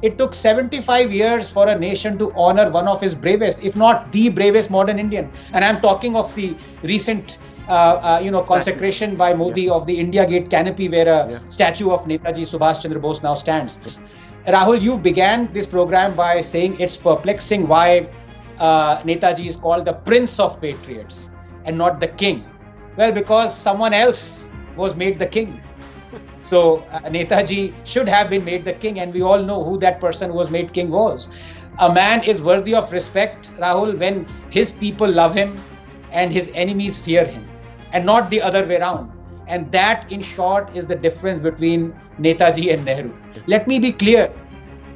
It took 75 years for a nation to honor one of his bravest, if not the bravest modern Indian. And I'm talking of the recent consecration by Modi of the India Gate canopy, where a statue of Netaji Subhash Chandra Bose now stands. Rahul, you began this program by saying it's perplexing why Netaji is called the Prince of Patriots and not the King. Well, because someone else was made the king. So Netaji should have been made the king, and we all know who that person who was made king was. A man is worthy of respect, Rahul, when his people love him and his enemies fear him, and not the other way around. And that, in short, is the difference between Netaji and Nehru. Let me be clear.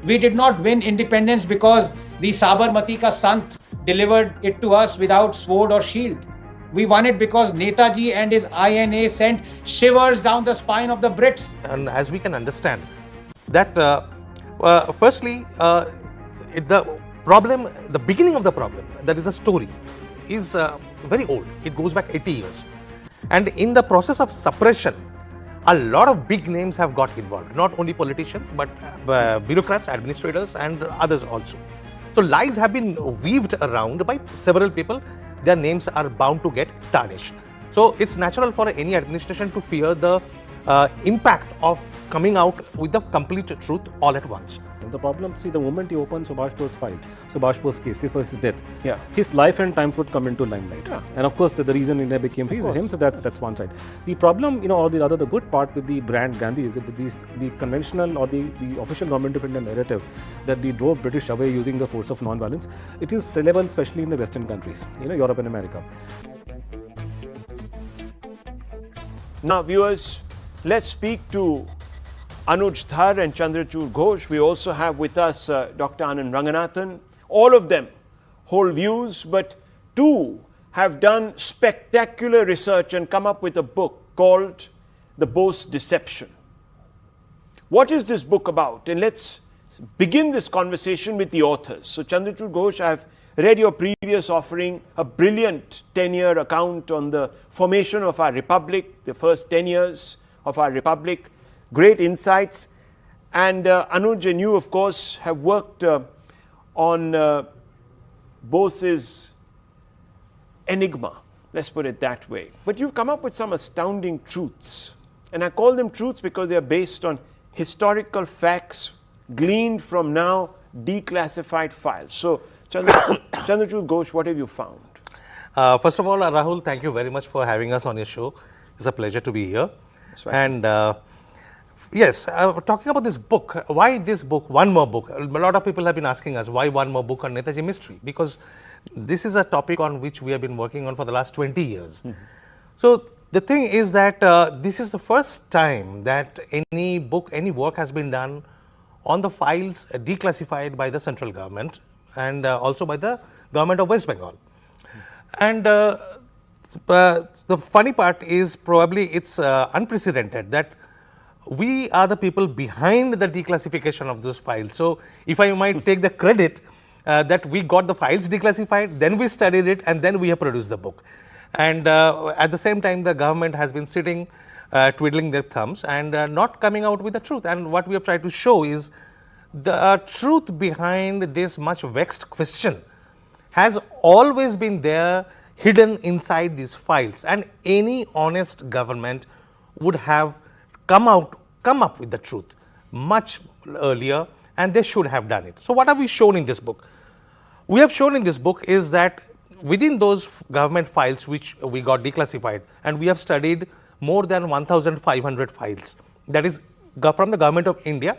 We did not win independence because the Sabarmati ka Sant delivered it to us without sword or shield. We won it because Netaji and his INA sent shivers down the spine of the Brits. And as we can understand, that firstly, the problem, the beginning of the problem, that is the story, is very old. It goes back 80 years. And in the process of suppression, a lot of big names have got involved. Not only politicians, but bureaucrats, administrators, and others also. So lies have been weaved around by several people. Their names are bound to get tarnished. So it's natural for any administration to fear the impact of coming out with the complete truth all at once. The problem, see, the moment he opened Subhash Bose file, Subhash Bose case, for his death, his life and times would come into limelight. And of course, the reason India became free is him, so that's one side. The problem, or the good part with the brand Gandhi is that the conventional or the official government of India narrative that they drove British away using the force of non-violence, it is sellable especially in the Western countries, Europe and America. Now, viewers, let's speak to Anuj Dhar and Chandrachur Ghosh. We also have with us Dr. Anand Ranganathan. All of them hold views, but two have done spectacular research and come up with a book called The Bose Deception. What is this book about? And let's begin this conversation with the authors. So, Chandrachur Ghosh, I've read your previous offering, a brilliant 10-year account on the formation of our republic, the first 10 years of our republic. Great insights. And Anuj and you, of course, have worked on Bose's enigma, let's put it that way. But you've come up with some astounding truths. And I call them truths because they are based on historical facts gleaned from now declassified files. So, Chandrachur Ghosh, what have you found? First of all, Rahul, thank you very much for having us on your show. It's a pleasure to be here. That's right. And yes, talking about this book, why this book, one more book? A lot of people have been asking us, why one more book on Netaji mystery? Because this is a topic on which we have been working on for the last 20 years. So the thing is that this is the first time that any book, any work has been done on the files declassified by the central government and also by the government of West Bengal. And the funny part is probably it's unprecedented that we are the people behind the declassification of those files. So if I might take the credit that we got the files declassified, then we studied it, and then we have produced the book. And at the same time, the government has been sitting, twiddling their thumbs and not coming out with the truth. And what we have tried to show is the truth behind this much vexed question has always been there, hidden inside these files. And any honest government would have come up with the truth much earlier, and they should have done it. So what have we shown in this book? We have shown in this book is that within those government files which we got declassified, and we have studied more than 1,500 files, that is from the government of India,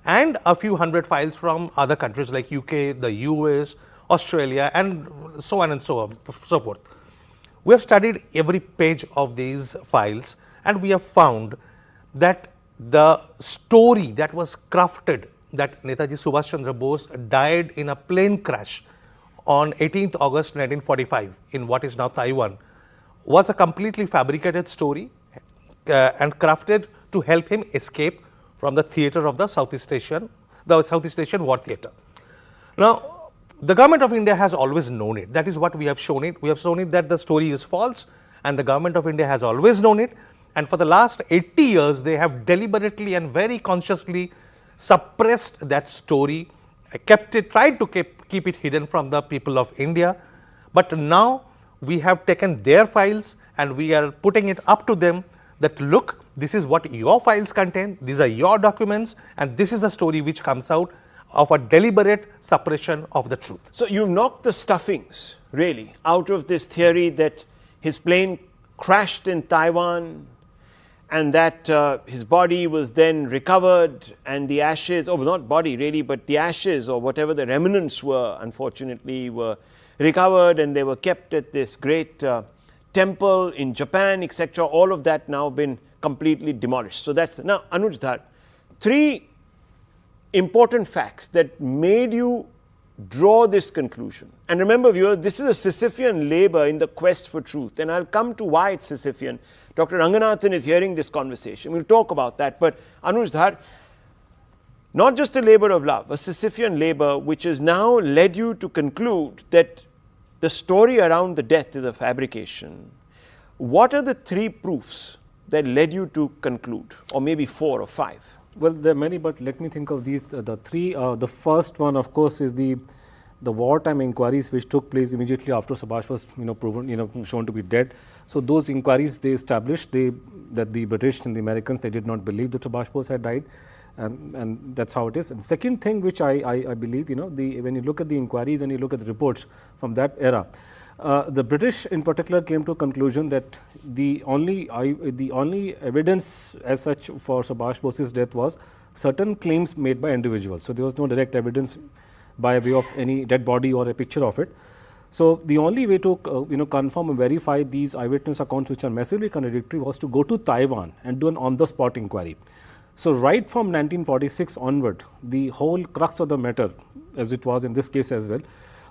and a few hundred files from other countries like UK, the US, Australia, and so on and so forth. We have studied every page of these files, and we have found that the story that was crafted, that Netaji Subhash Chandra Bose died in a plane crash on 18th August 1945 in what is now Taiwan, was a completely fabricated story and crafted to help him escape from the theatre of the Southeast Asian War Theatre. Now, the government of India has always known it. That is what we have shown it. We have shown it that the story is false, and the government of India has always known it. And for the last 80 years, they have deliberately and very consciously suppressed that story, kept it, tried to keep it hidden from the people of India. But now we have taken their files and we are putting it up to them that look, this is what your files contain, these are your documents, and this is the story which comes out of a deliberate suppression of the truth. So you've knocked the stuffings, really, out of this theory that his plane crashed in Taiwan and that his body was then recovered and the ashes, oh, not body really, but the ashes or whatever the remnants were, unfortunately, were recovered and they were kept at this great temple in Japan, etc. All of that now been completely demolished. So that's, now Anuj Dhar, 3 important facts that made you draw this conclusion. And remember viewers, this is a Sisyphean labor in the quest for truth, and I'll come to why it's Sisyphean. Dr. Ranganathan is hearing this conversation, we'll talk about that. But Anuj Dhar, not just a labor of love, a Sisyphean labor which has now led you to conclude that the story around the death is a fabrication. What are the 3 proofs that led you to conclude, or maybe 4 or 5? Well, there are many, but let me think of these, the 3. The first one, of course, is the wartime inquiries which took place immediately after Subhash was, proven, shown to be dead. So those inquiries, they established that the British and the Americans, they did not believe that Subhash Bose had died, and that's how it is. And second thing, which I believe, when you look at the inquiries and you look at the reports from that era, the British in particular came to a conclusion that the only evidence as such for Subhash Bose's death was certain claims made by individuals. So there was no direct evidence by way of any dead body or a picture of it. So the only way to confirm and verify these eyewitness accounts which are massively contradictory was to go to Taiwan and do an on-the-spot inquiry. So right from 1946 onward, the whole crux of the matter, as it was in this case as well,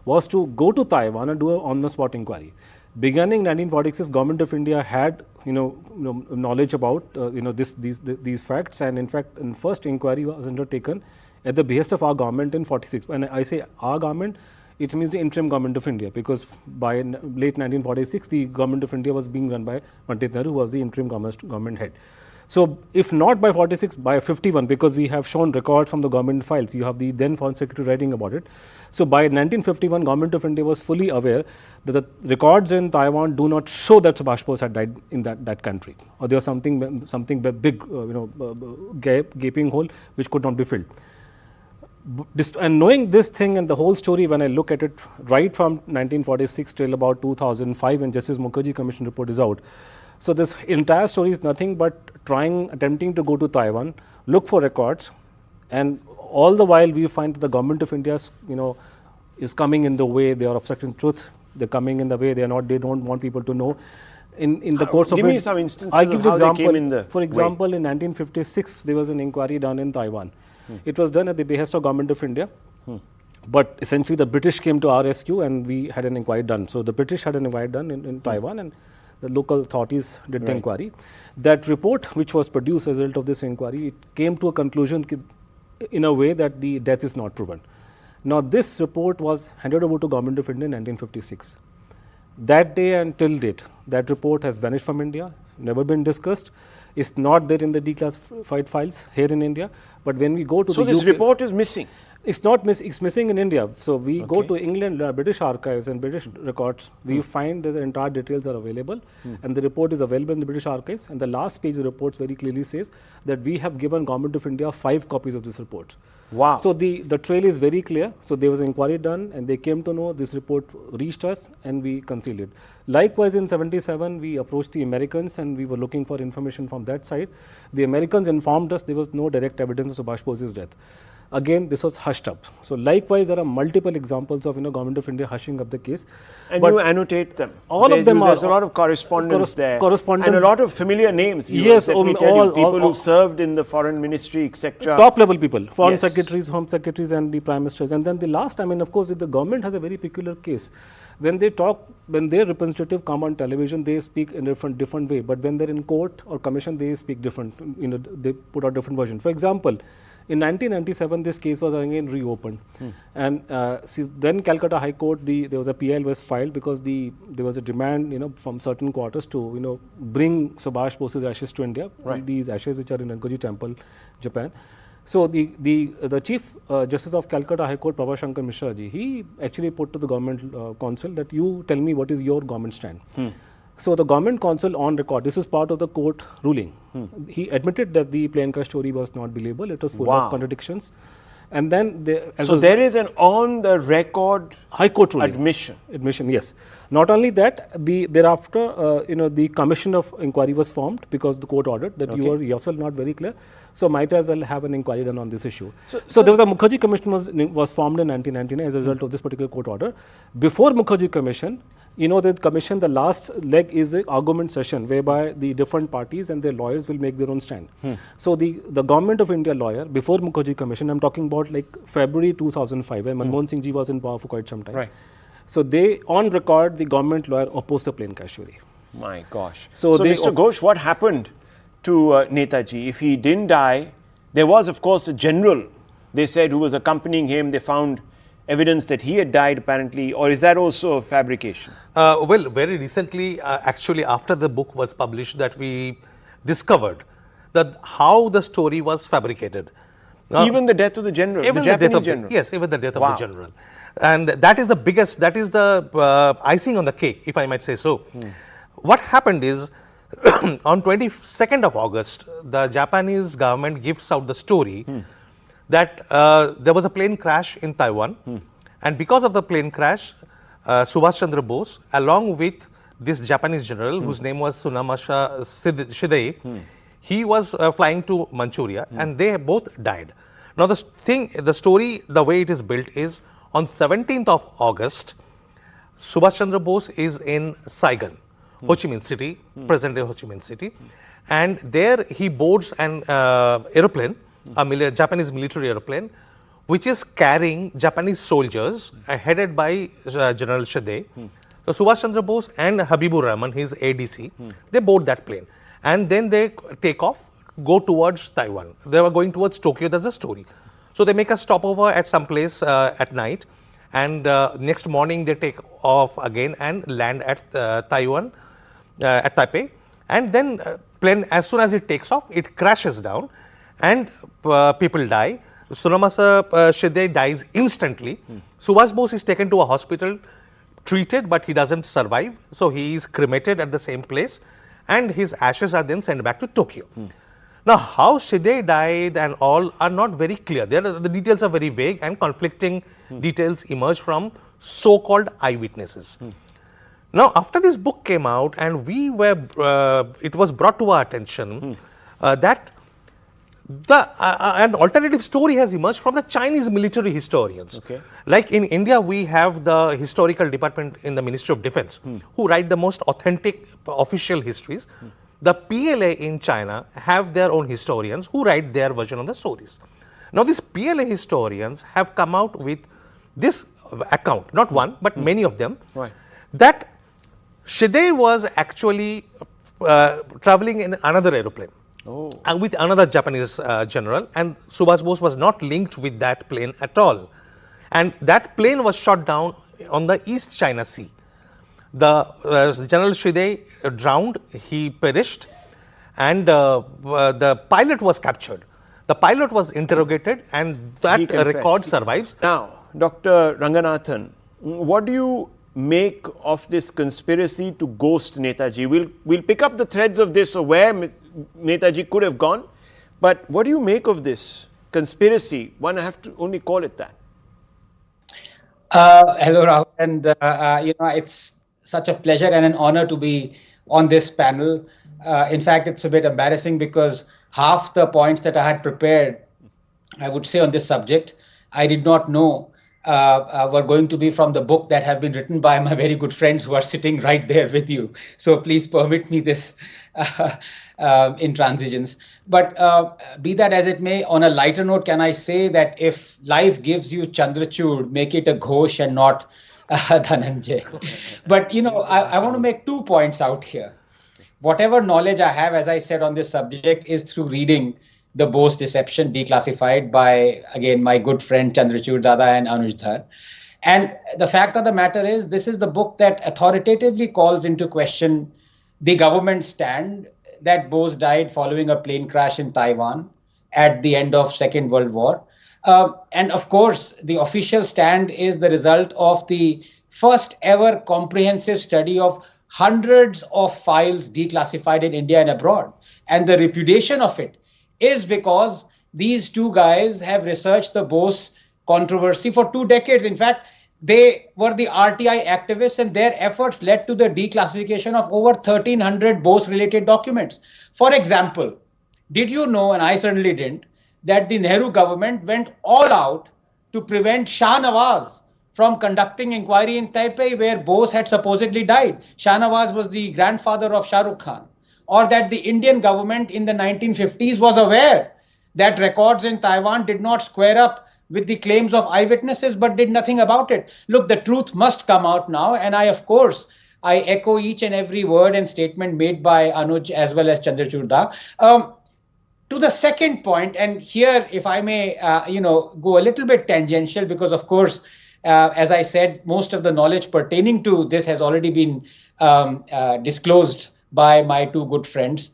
was to go to Taiwan and do an on-the-spot inquiry. Beginning 1946, Government of India had knowledge about these facts, and in fact, the first inquiry was undertaken at the behest of our government in 46. When I say our government, it means the interim Government of India, because by late 1946, the Government of India was being run by Pandit Nehru, who was the interim government head. So if not by 46, by 51, because we have shown records from the government files, you have the then Foreign Secretary writing about it. So by 1951, Government of India was fully aware that the records in Taiwan do not show that Subhash Bose had died in that country, or there was something big, gaping hole which could not be filled. And knowing this thing and the whole story, when I look at it right from 1946 till about 2005, when Justice Mukherjee Commission report is out. So this entire story is nothing but attempting to go to Taiwan, look for records, and all the while we find that the Government of India, is coming in the way. They are obstructing truth. They're coming in the way. They don't want people to know. In the course of give me some instances I'll give of how example. they came in the For example, in 1956, there was an inquiry done in Taiwan. It was done at the behest of Government of India. But essentially, the British came to our rescue, and we had an inquiry done. So the British had an inquiry done in Taiwan, and the local authorities did the inquiry. That report, which was produced as a result of this inquiry, it came to a conclusion in a way that the death is not proven. Now, this report was handed over to Government of India in 1956. That day and till date, that report has vanished from India, never been discussed. It's not there in the declassified files here in India. But when we go to so the this UK, report is missing. It's not it's missing in India. So we go to England, British archives and British records. We find that the entire details are available, and the report is available in the British archives. And the last page of the report very clearly says that we have given Government of India 5 copies of this report. Wow. So the trail is very clear. So there was an inquiry done, and they came to know this report reached us, and we concealed it. Likewise, in 77, we approached the Americans, and we were looking for information from that side. The Americans informed us there was no direct evidence of Subhash Bose's death. Again, this was hushed up. So likewise, there are multiple examples of Government of India hushing up the case. And but you annotate them. All of them there's a lot of correspondence there. Correspondence. And a lot of familiar names. Yes, people who served in the foreign ministry, etc. Top level people, foreign secretaries, home secretaries, and the prime ministers. And then the last, of course, if the government has a very peculiar case, when they talk, when their representative come on television, they speak in a different way. But when they're in court or commission, they speak different. They put out different version. For example, in 1997, this case was again reopened, and then Calcutta High Court, there was a PIL was filed because there was a demand, from certain quarters to, bring Subhash Bose's ashes to India. Right. These ashes, which are in Netaji Temple, Japan. So the Chief Justice of Calcutta High Court, Prabha Shankar Mishra ji, he actually put to the government council that you tell me what is your government stand. So the government council on record, this is part of the court ruling. He admitted that the plane crash story was not believable, it was full of contradictions. And then there is an on the record High Court ruling. Admission, yes. Not only that, thereafter, the commission of inquiry was formed because the court ordered that you are yourself not very clear. So might as well have an inquiry done on this issue. So there was a Mukherjee Commission was formed in 1999 as a result of this particular court order. Before Mukherjee Commission, the commission, the last leg is the argument session whereby the different parties and their lawyers will make their own stand. So the Government of India lawyer, before Mukherjee Commission, I'm talking about like February 2005, when Manmohan Singh ji was in power for quite some time. Right. So they, on record, the government lawyer opposed the plane crash theory. My gosh. So Mr. Ghosh, what happened to Netaji? If he didn't die, there was of course a general, they said, who was accompanying him. They found evidence that he had died apparently, or is that also a fabrication? Well, very recently, actually after the book was published, that we discovered that how the story was fabricated. Even the death of the general, the Japanese general? Yes, even the death of the general. And that is the biggest, that is the icing on the cake, if I might say so. What happened is, on 22nd of August, the Japanese government gives out the story that there was a plane crash in Taiwan, and because of the plane crash, Subhash Chandra Bose, along with this Japanese general, whose name was Tsunamasa Shidei, he was flying to Manchuria, and they both died. Now the story, the way it is built is, on 17th of August, Subhash Chandra Bose is in Saigon, Ho Chi Minh City, present-day Ho Chi Minh City, and there he boards an aeroplane, a Japanese military aeroplane, which is carrying Japanese soldiers headed by General Shidei. So Subhash Chandra Bose and Habibur Rahman, his ADC, they board that plane, and then they take off, go towards Taiwan. They were going towards Tokyo, that's the story. So they make a stopover at some place at night, and next morning they take off again and land at Taiwan, at Taipei, and then plane, as soon as it takes off, it crashes down, and people die. Tsunamasa Shidei dies instantly. Subhash Bose is taken to a hospital, treated, but he doesn't survive, so he is cremated at the same place, and his ashes are then sent back to Tokyo. Now, how Shidei died and all are not very clear. The details are very vague, and conflicting details emerge from so-called eyewitnesses. Now, after this book came out, and it was brought to our attention that an alternative story has emerged from the Chinese military historians. Like in India, we have the historical department in the Ministry of Defense, who write the most authentic official histories. The PLA in China have their own historians who write their version of the stories. Now, these PLA historians have come out with this account, not one, but many of them, that Shidei was actually traveling in another aeroplane. And with another Japanese general, and Subhash Bose was not linked with that plane at all. And that plane was shot down on the East China Sea. The General Shidei drowned, he perished, and the pilot was captured. The pilot was interrogated, and that record survives. Now, Dr. Ranganathan, what do you make of this conspiracy to ghost Netaji? We'll pick up the threads of this, or where Netaji could have gone, but what do you make of this conspiracy? One have to only call it that. Hello, Rahul, and it's such a pleasure and an honor to be on this panel. In fact, it's a bit embarrassing because half the points that I had prepared, I would say, on this subject, I did not know were going to be from the book that have been written by my very good friends who are sitting right there with you. So please permit me this in transitions. But be that as it may, on a lighter note, can I say that if life gives you Chandrachur, make it a Ghosh and not Dhananjay. But, I want to make 2 points out here. Whatever knowledge I have, as I said, on this subject is through reading The Bose Deception, declassified by, again, my good friend Chandrachur Dada and Anuj Dhar. And the fact of the matter is, this is the book that authoritatively calls into question the government stand that Bose died following a plane crash in Taiwan, at the end of Second World War. And of course, the official stand is the result of the first ever comprehensive study of hundreds of files declassified in India and abroad. And the repudiation of it is because these two guys have researched the Bose controversy for 2 decades. In fact, they were the RTI activists, and their efforts led to the declassification of over 1,300 Bose-related documents. For example, did you know, and I certainly didn't, that the Nehru government went all out to prevent Shah Nawaz from conducting inquiry in Taipei, where Bose had supposedly died? Shah Nawaz was the grandfather of Shah Rukh Khan. Or that the Indian government in the 1950s was aware that records in Taiwan did not square up with the claims of eyewitnesses, but did nothing about it. Look, the truth must come out now. And I echo each and every word and statement made by Anuj as well as Chandrachur. To the second point, and here, if I may, go a little bit tangential, because of course, as I said, most of the knowledge pertaining to this has already been disclosed by my two good friends.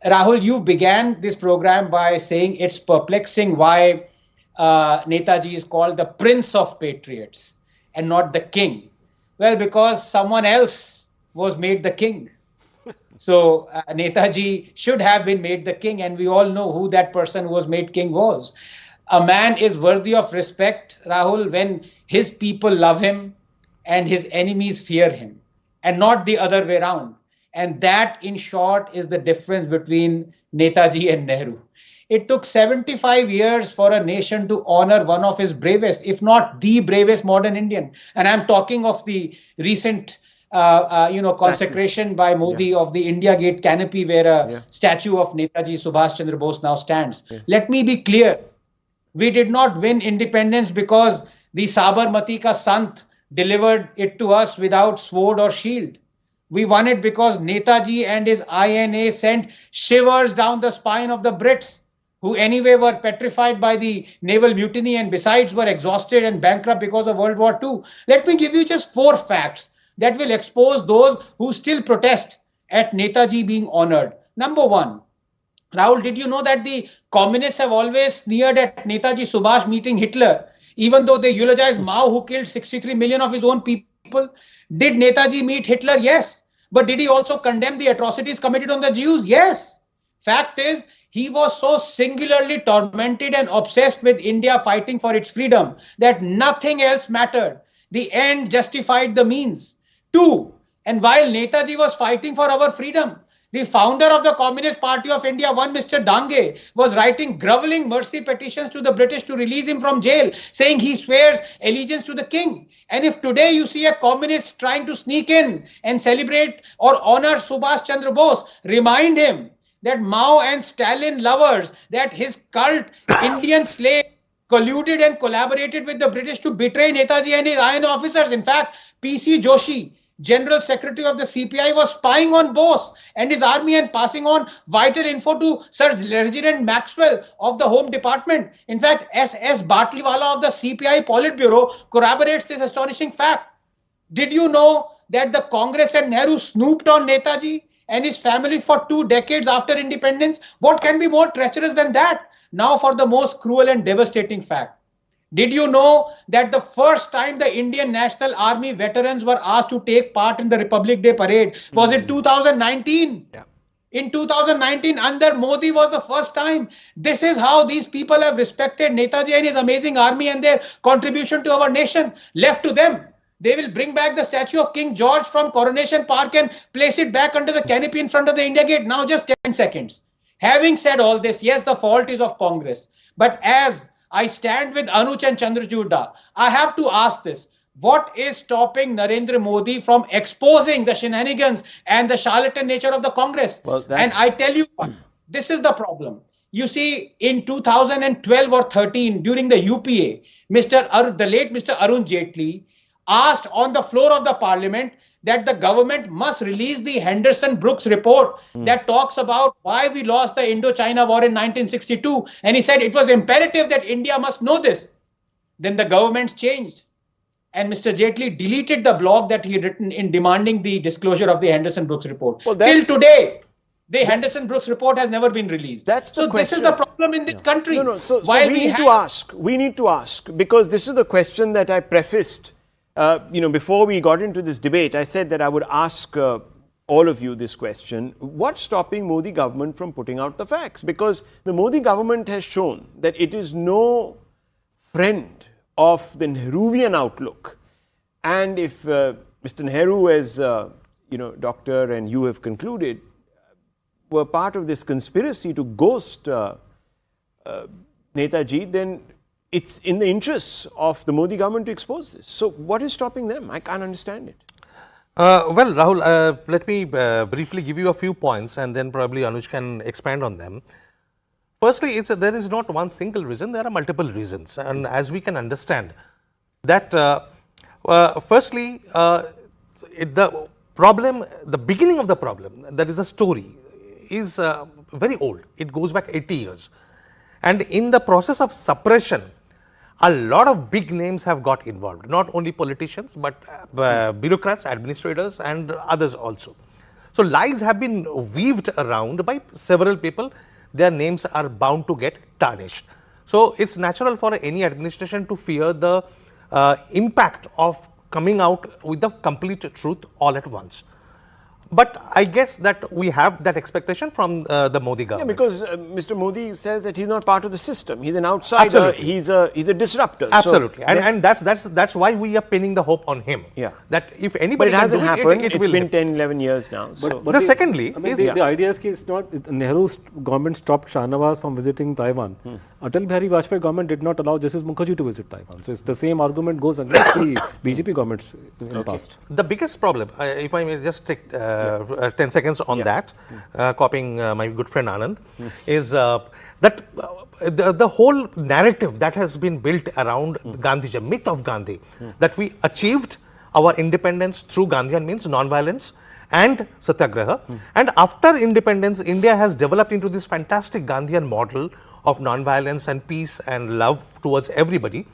Rahul, you began this program by saying it's perplexing why Netaji is called the Prince of Patriots and not the King. Well, because someone else was made the king. So Netaji should have been made the king, and we all know who that person who was made king was. A man is worthy of respect, Rahul, when his people love him and his enemies fear him, and not the other way around. And that, in short, is the difference between Netaji and Nehru. It took 75 years for a nation to honor one of his bravest, if not the bravest modern Indian. And I'm talking of the recent, consecration by Modi of the India Gate canopy, where a statue of Netaji Subhash Chandra Bose now stands. Let me be clear. We did not win independence because the Sabarmati ka Sant delivered it to us without sword or shield. We won it because Netaji and his INA sent shivers down the spine of the Brits, who anyway were petrified by the naval mutiny and besides were exhausted and bankrupt because of World War II. Let me give you just 4 facts that will expose those who still protest at Netaji being honored. Number 1, Rahul, did you know that the communists have always sneered at Netaji Subhash meeting Hitler, even though they eulogized Mao, who killed 63 million of his own people? Did Netaji meet Hitler? Yes. But did he also condemn the atrocities committed on the Jews? Yes. Fact is, he was so singularly tormented and obsessed with India fighting for its freedom that nothing else mattered. The end justified the means. 2, and while Netaji was fighting for our freedom, the founder of the Communist Party of India, one Mr. Dange, was writing groveling mercy petitions to the British to release him from jail, saying he swears allegiance to the king. And if today you see a communist trying to sneak in and celebrate or honor Subhash Chandra Bose, remind him that Mao and Stalin lovers, that his cult Indian slave colluded and collaborated with the British to betray Netaji and his iron officers. In fact, P.C. Joshi, General Secretary of the CPI, was spying on Bose and his army and passing on vital info to Sir Reginald Maxwell of the Home Department. In fact, S.S. Batliwala of the CPI Politburo corroborates this astonishing fact. Did you know that the Congress and Nehru snooped on Netaji and his family for 2 decades after independence? What can be more treacherous than that? Now for the most cruel and devastating fact. Did you know that the first time the Indian National Army veterans were asked to take part in the Republic Day parade was in 2019? Yeah. In 2019, under Modi was the first time. This is how these people have respected Netaji and his amazing army and their contribution to our nation. Left to them, they will bring back the statue of King George from Coronation Park and place it back under the canopy in front of the India Gate. Now just 10 seconds. Having said all this, yes, the fault is of Congress. But as I stand with Anuj and Chandrachur, I have to ask this. What is stopping Narendra Modi from exposing the shenanigans and the charlatan nature of the Congress? Well, and I tell you what, this is the problem. You see, in 2012 or 13, during the UPA, the late Mr. Arun Jaitley asked on the floor of the parliament that the government must release the Henderson-Brooks report that talks about why we lost the Indochina War in 1962. And he said it was imperative that India must know this. Then the governments changed. And Mr. Jaitley deleted the blog that he had written in demanding the disclosure of the Henderson-Brooks report. Well, till today, The Henderson Brooks report has never been released. That's the so question. This is the problem in this country. So we need to ask, because this is the question that I prefaced, before we got into this debate. I said that I would ask all of you this question: what's stopping Modi government from putting out the facts? Because the Modi government has shown that it is no friend of the Nehruvian outlook. And if Mr. Nehru, as doctor and you have concluded, were part of this conspiracy to ghost Netaji, then it's in the interests of the Modi government to expose this. So what is stopping them? I can't understand it. Well, Rahul, let me briefly give you a few points, and then probably Anuj can expand on them. Firstly, there is not one single reason, there are multiple reasons. And as we can understand that, firstly, the beginning of the problem, that is the story, is very old. It goes back 80 years. And in the process of suppression, a lot of big names have got involved, not only politicians, but bureaucrats, administrators, and others also. So lies have been weaved around by several people. Their names are bound to get tarnished. So it's natural for any administration to fear the impact of coming out with the complete truth all at once. But I guess that we have that expectation from the Modi government. Yeah, because Mr. Modi says that he's not part of the system. He's an outsider. Absolutely. He's a disruptor. Absolutely. So and that's why we are pinning the hope on him. Yeah. That if anybody but it hasn't happened. It It's will been happen. 10, 11 years now. But secondly, the idea is that it's not Nehru's government stopped Shah Nawaz from visiting Taiwan. Atal Bihari Vajpayee government did not allow Justice Mukherjee to visit Taiwan. So it's the same argument goes against the BJP governments in the past. The biggest problem, if I may just take 10 seconds on that, copying my good friend Anand, is that the whole narrative that has been built around Gandhiji, myth of Gandhi, that we achieved our independence through Gandhian means non-violence and satyagraha. And after independence, India has developed into this fantastic Gandhian model of non-violence and peace and love towards everybody.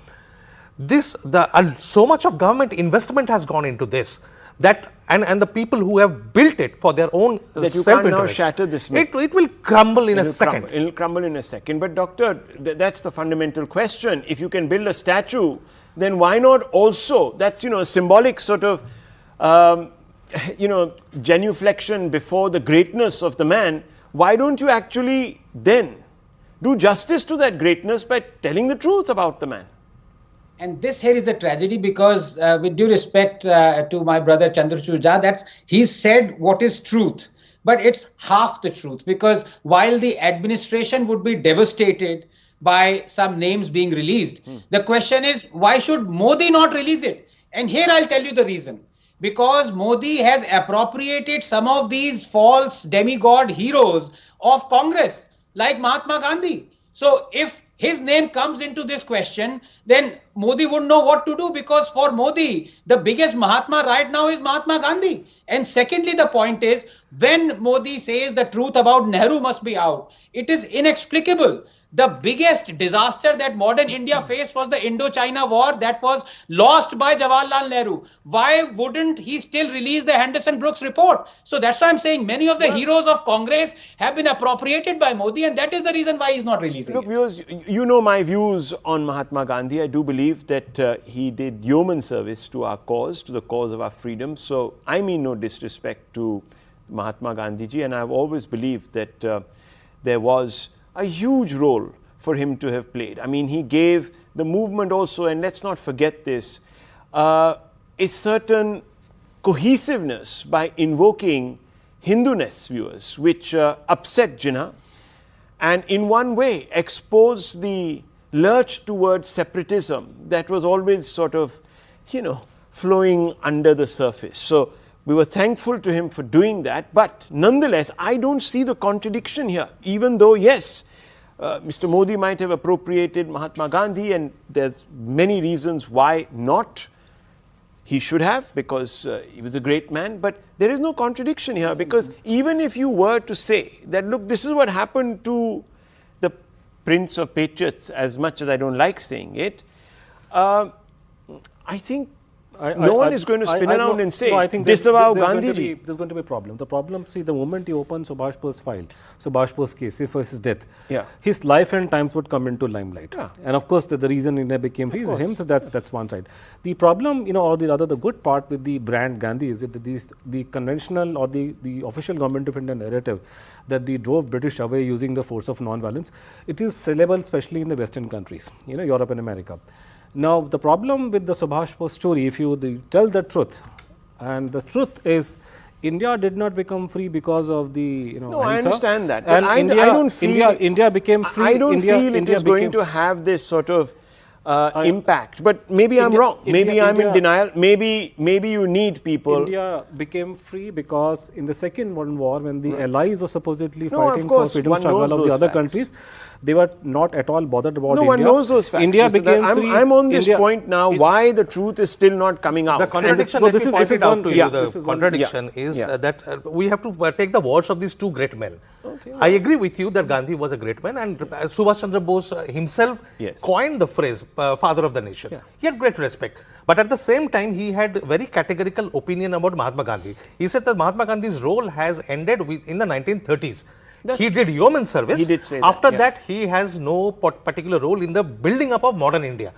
So much of government investment has gone into this, that and the people who have built it for their own that you self-interest, can't now shatter this myth. It will crumble in a second. It will crumble in a second. But doctor, that's the fundamental question. If you can build a statue, then why not also, that's a symbolic sort of genuflection before the greatness of the man. Why don't you actually then do justice to that greatness by telling the truth about the man? And this here is a tragedy because, with due respect to my brother Chandrachur, that he said what is truth, but it's half the truth. Because while the administration would be devastated by some names being released, the question is, why should Modi not release it? And here I'll tell you the reason. Because Modi has appropriated some of these false demigod heroes of Congress, like Mahatma Gandhi. So if his name comes into this question, then Modi wouldn't know what to do, because for Modi, the biggest Mahatma right now is Mahatma Gandhi. And secondly, the point is, when Modi says the truth about Nehru must be out, it is inexplicable. The biggest disaster that modern India faced was the Indo-China war that was lost by Jawaharlal Nehru. Why wouldn't he still release the Henderson Brooks report? So that's why I'm saying many of the heroes of Congress have been appropriated by Modi, and that is the reason why he's not releasing Look, it. viewers, you know my views on Mahatma Gandhi. I do believe that he did yeoman service to our cause, to the cause of our freedom. So I mean no disrespect to Mahatma Gandhiji, and I've always believed that there was a huge role for him to have played. I mean, he gave the movement also, and let's not forget this, a certain cohesiveness by invoking Hinduness, viewers, which upset Jinnah, and in one way exposed the lurch towards separatism that was always sort of, flowing under the surface. So we were thankful to him for doing that, but nonetheless, I don't see the contradiction here, even though, yes, Mr. Modi might have appropriated Mahatma Gandhi, and there's many reasons why not. He should have, because he was a great man, but there is no contradiction here, because even if you were to say that, look, this is what happened to the Prince of Patriots, as much as I don't like saying it, I think no one is going to spin around and say, no, I think disavow there's Gandhiji. There's going to be a problem. The problem, see, the moment you open Subhash Bose file, Subhash Bose case, for his death, his life and times would come into limelight. And of course, the reason India became free is him, so that's one side. The problem, or the good part with the brand Gandhi is that the conventional or the official government of India narrative that they drove British away using the force of non-violence, it is sellable especially in the Western countries, Europe and America. Now, the problem with the Subhash Bose story, if you tell the truth, and the truth is, India did not become free because of the, No, I understand that. And I don't feel India became free. I don't feel it is going to have this sort of impact. But maybe I'm wrong. Maybe I'm in denial. Maybe you need people. India became free because in the Second World War, when the Allies were supposedly fighting for freedom struggle of the other countries, they were not at all bothered about India. No one knows those facts. India became free. I'm on this point now. Why the truth is still not coming out? The contradiction, let me point it out to you. The contradiction is that we have to take the words of these two great men. I agree with you that Gandhi was a great man, and Subhash Chandra Bose himself coined the phrase father of the nation. He had great respect. But at the same time, he had very categorical opinion about Mahatma Gandhi. He said that Mahatma Gandhi's role has ended in the 1930s. He did yeoman service. He did say After that, he has no particular role in the building up of modern India.